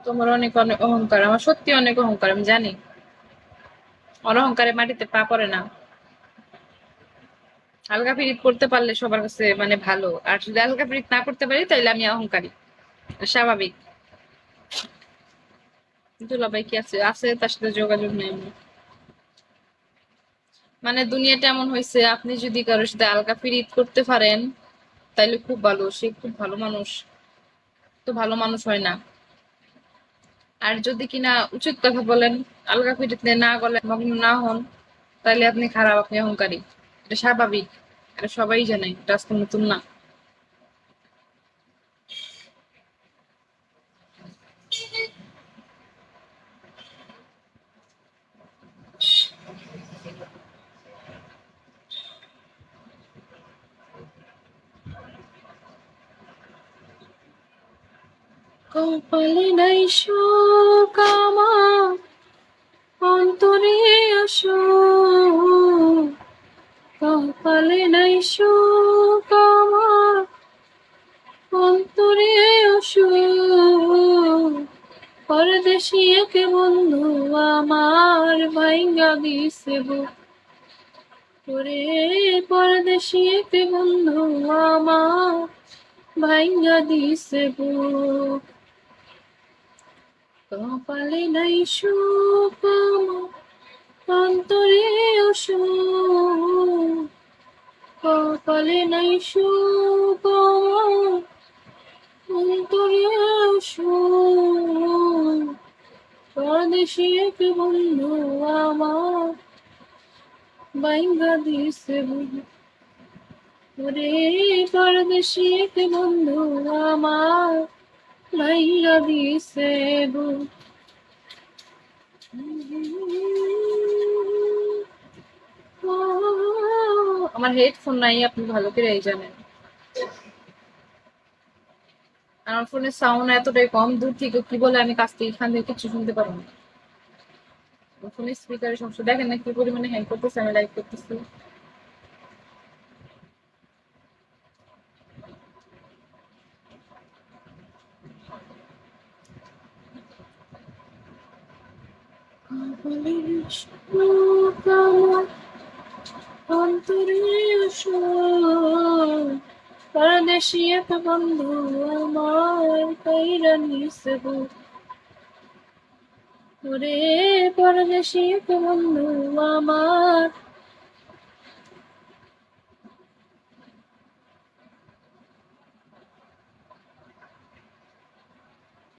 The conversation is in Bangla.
তোমার অনেক অনেক অহংকার, আমার সত্যি অনেক অহংকার, আমি জানি। ওর অহংকারে মাটিতে পা পড়ে না। আলগা পিরিত করতে পারলে সবার কাছে মানে ভালো, আর যদি আলগা পিরিত না করতে পারি তাহলে আমি অহংকারী। স্বাভাবিক। দুলাভাই কি আছে, আছে, তার সাথে যোগাযোগ নেই আমার। মানে দুনিয়াটা এমন হয়েছে, আপনি যদি কারোর সাথে আলগা পিরিত করতে পারেন তাইলে খুব ভালো, সে খুব ভালো মানুষ। তো ভালো মানুষ হয় না। আর যদি কিনা উচিত কথা বলেন, আলগা পিরিতে না গলে মগ্ন না হন, তাহলে আপনি খারাপ, আপনি অহংকারী। এটা স্বাভাবিক। এটা সবাই জানে, এটা আজকে নতুন না। কপালে নাই সুখ আমার, অন্তরে আসুক। কপালে নাই সুখ আমার, অন্তরে আসুক। পরদেশি এক বন্ধু আমার ভাইঙ্গা দিছে বুক। ওরে পরদেশি এক বন্ধু আমার ভাইঙ্গা দিছে বুক। কপালে নাই সুখ আমার, অন্তরে অসুখ। কপালে নাই সুখ আমার, অন্তরে অসুখ। পরদেশি এক বন্ধু আমার বাইঙ্গা দিছে বুক। ওরে পরদেশি এক বন্ধু আমার বাইঙ্গা দিছে বুক। আমার হেডফোন নাই, আপনি ভালো করে জানেন। আমার ফোনের সাউন্ড এতটাই কম, দূর থেকে কি বলে আমি কাছ থেকে এখান থেকে কিছু শুনতে পারবো না। ফোনের স্পিকারের সমস্যা, দেখেন না কি পরিমাণে হ্যাং করতেছে, আমি লাইভ করতেছি। অন্তরে পরদেশি এক বন্ধু আমার কাইরা নিছে বুক। ওরে পরদেশি এক বন্ধু আমার